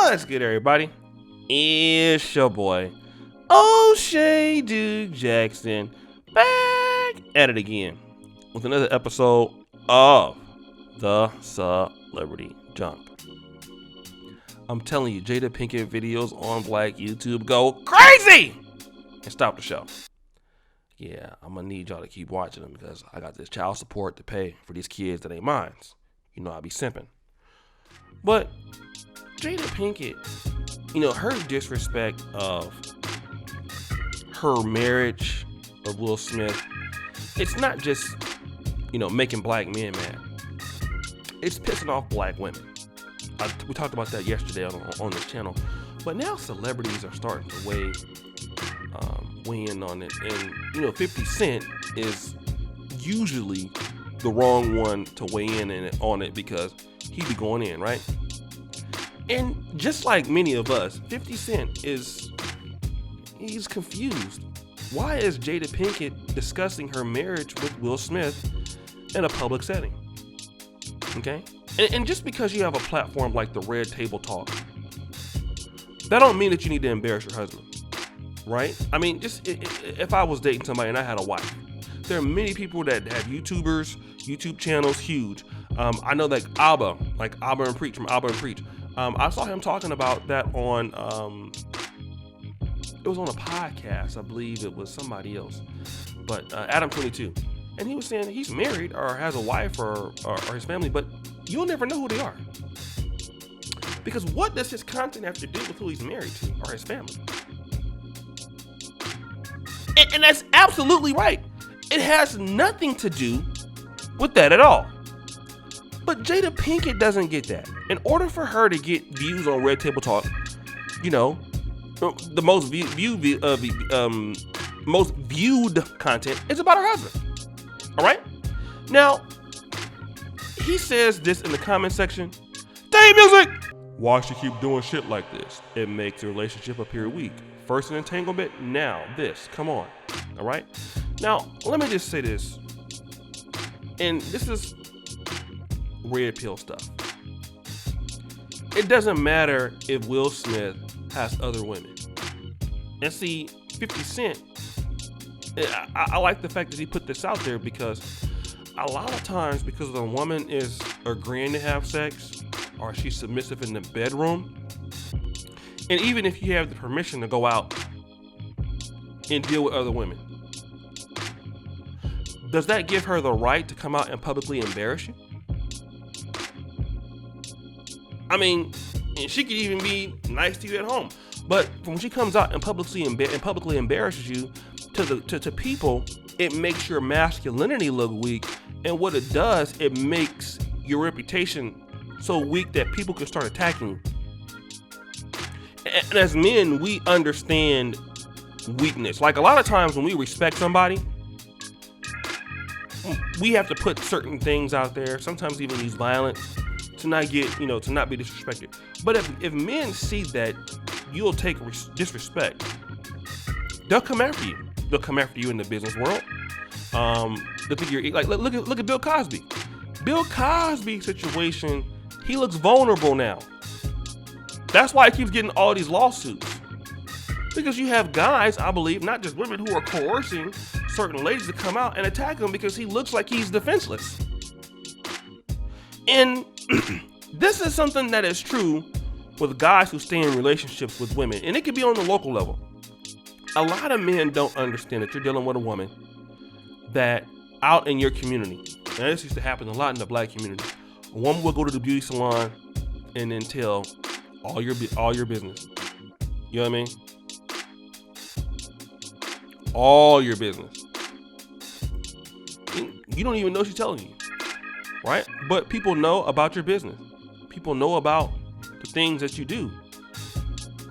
What's good, everybody? It's your boy, O'Shea Duke Jackson, back at it again with another episode of The Celebrity Junk. I'm telling you, Jada Pinkett videos on Black YouTube go crazy! And stop the show. Yeah, I'm gonna need y'all to keep watching them because I got this child support to pay for these kids that ain't mine. You know I be simping. But Jada Pinkett, her disrespect of her marriage of Will Smith, it's not just, making black men mad. It's pissing off black women. We talked about that yesterday on this channel. But now celebrities are starting to weigh in on it. And, 50 Cent is usually the wrong one to weigh in on it because he be going in, right? And just like many of us, 50 Cent he's confused. Why is Jada Pinkett discussing her marriage with Will Smith in a public setting? Okay? And just because you have a platform like the Red Table Talk, that don't mean that you need to embarrass your husband, right? I mean, just if I was dating somebody and I had a wife, there are many people that have YouTube channels, huge. I know that Abba and Preach from Abba and Preach. I saw him talking about that on, it was on a podcast. I believe it was somebody else, but Adam 22. And he was saying he's married or has a wife or his family, but you'll never know who they are. Because what does his content have to do with who he's married to or his family? And that's absolutely right. It has nothing to do with that at all. But Jada Pinkett doesn't get that. In order for her to get views on Red Table Talk, the most most viewed content is about her husband. All right? Now, he says this in the comment section. Day music! Why she keep doing shit like this? It makes the relationship appear weak. First an entanglement, now this. Come on. All right? Now, let me just say this. And this is red pill stuff. It doesn't matter if Will Smith has other women. And see, 50 Cent, I like the fact that he put this out there because a lot of times because the woman is agreeing to have sex or she's submissive in the bedroom, and even if you have the permission to go out and deal with other women, does that give her the right to come out and publicly embarrass you? I mean, and she could even be nice to you at home, but when she comes out and publicly embarrasses you to people, it makes your masculinity look weak, and what it does, it makes your reputation so weak that people can start attacking you. And as men, we understand weakness. Like a lot of times when we respect somebody, we have to put certain things out there, sometimes even use violence to not get, to not be disrespected. But if men see that you'll take disrespect, they'll come after you. They'll come after you in the business world. They'll think you're like, look at Bill Cosby. Bill Cosby's situation, he looks vulnerable now. That's why he keeps getting all these lawsuits. Because you have guys, I believe, not just women, who are coercing certain ladies to come out and attack him because he looks like he's defenseless. And this is something that is true with guys who stay in relationships with women. And it could be on the local level. A lot of men don't understand that you're dealing with a woman that out in your community, and this used to happen a lot in the black community, a woman will go to the beauty salon and then tell all your business. You know what I mean? All your business. You don't even know she's telling you, right? But people know about your business. People know about the things that you do.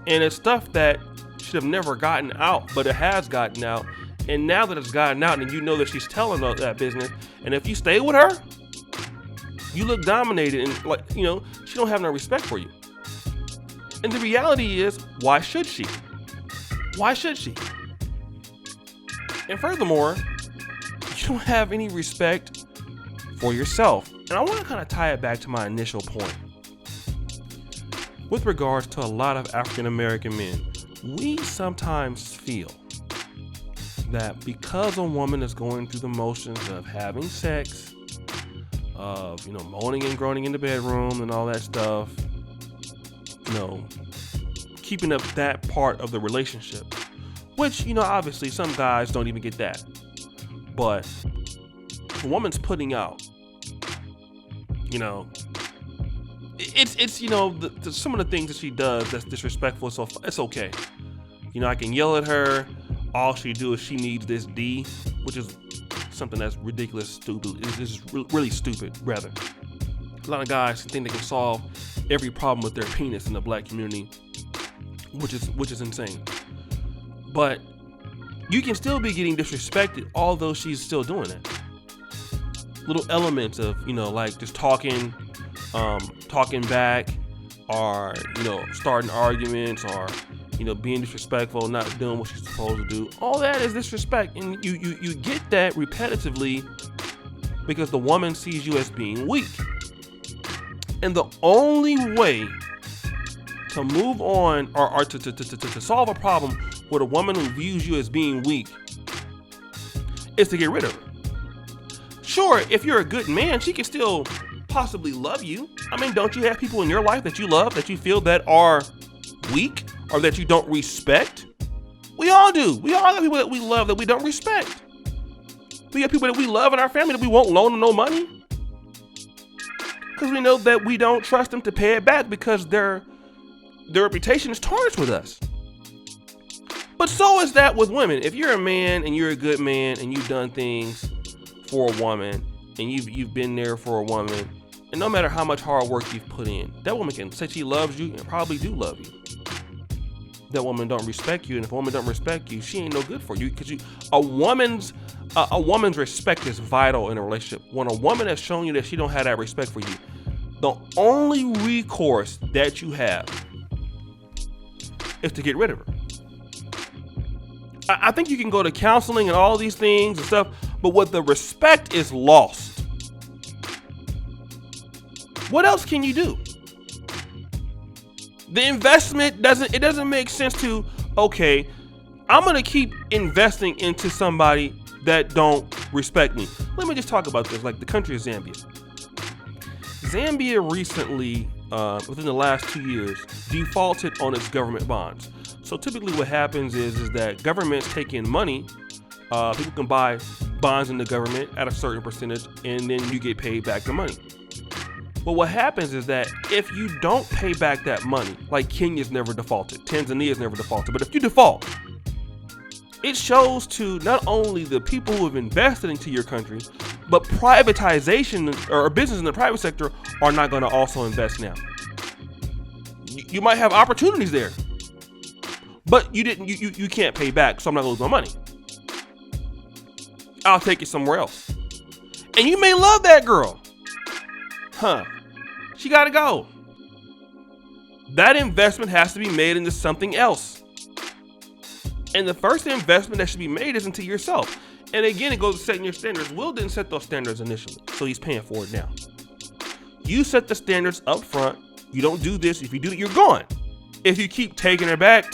And it's stuff that should have never gotten out, but it has gotten out. And now that it's gotten out and you know that she's telling that business, and if you stay with her, you look dominated and she don't have no respect for you. And the reality is, why should she? Why should she? And furthermore, you don't have any respect for yourself. And I want to kind of tie it back to my initial point. with regards to a lot of African American men, we sometimes feel that because a woman is going through the motions of having sex, of, moaning and groaning in the bedroom and all that stuff, keeping up that part of the relationship, which, obviously some guys don't even get that. But the woman's putting out, it's some of the things that she does that's disrespectful, so it's okay. I can yell at her. All she do is she needs this D, which is something that's ridiculous, stupid. It's really stupid, rather. A lot of guys think they can solve every problem with their penis in the black community, which is insane. But you can still be getting disrespected, although she's still doing it. Little elements of, like just talking back, or, starting arguments, or, being disrespectful, not doing what she's supposed to do. All that is disrespect. And you get that repetitively because the woman sees you as being weak. And the only way to move on or to solve a problem with a woman who views you as being weak is to get rid of her. Sure, if you're a good man, she can still possibly love you. I mean, don't you have people in your life that you love, that you feel that are weak or that you don't respect? We all do. We all have people that we love that we don't respect. We have people that we love in our family that we won't loan them no money because we know that we don't trust them to pay it back because their reputation is tarnished with us. But so is that with women. If you're a man and you're a good man and you've done things for a woman and you've been there for a woman, and no matter how much hard work you've put in, that woman can say she loves you and probably do love you. That woman don't respect you, and if a woman don't respect you, she ain't no good for you, because a woman's respect is vital in a relationship. When a woman has shown you that she don't have that respect for you, the only recourse that you have is to get rid of her. I think you can go to counseling and all these things and stuff, but what the respect is lost. What else can you do? The investment doesn't make sense to, okay, I'm going to keep investing into somebody that don't respect me. Let me just talk about this, like the country of Zambia. Zambia recently, within the last 2 years, defaulted on its government bonds. So typically what happens is that governments take in money, people can buy bonds in the government at a certain percentage, and then you get paid back the money. But what happens is that if you don't pay back that money, like Kenya's never defaulted, Tanzania's never defaulted, but if you default, it shows to not only the people who have invested into your country, but privatization or business in the private sector are not going to also invest now. You might have opportunities there, but you can't pay back, so I'm not going to lose my money. I'll take it somewhere else. And you may love that girl. She gotta go. That investment has to be made into something else. And the first investment that should be made is into yourself. And again, it goes to setting your standards. Will didn't set those standards initially, so he's paying for it now. You set the standards up front. You don't do this. If you do it, you're gone. If you keep taking her back,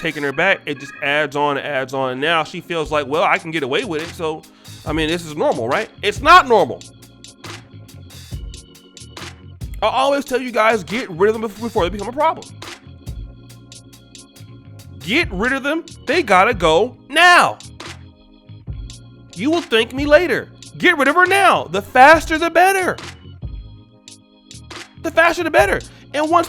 it just adds on. And now she feels like, well, I can get away with it. So, I mean, this is normal, right? It's not normal. I always tell you guys, get rid of them before they become a problem. Get rid of them. They gotta go now. You will thank me later. Get rid of her now. The faster, the better. The faster, the better. And once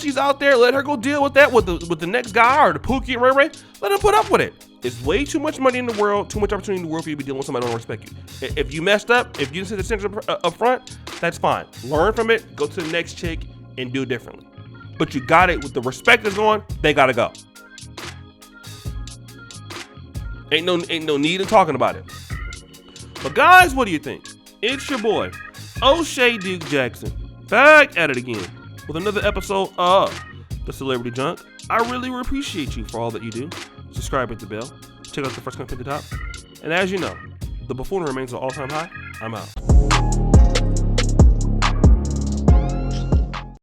she's out there, let her go deal with that with the next guy or the Pookie and Ray Ray. Let her put up with it. It's way too much money in the world, too much opportunity in the world for you to be dealing with somebody who don't respect you. If you messed up, if you didn't set the standards up front, that's fine. Learn from it, go to the next chick, and do it differently. But you got it with the respect that's going, they gotta go. Ain't no need in talking about it. But guys, what do you think? It's your boy, O'Shea Duke Jackson, back at it again with another episode of The Celebrity Junk. I really appreciate you for all that you do. Subscribe, hit the bell, check out the first comment at the top. And as you know, the buffoonery remains an all-time high. I'm out.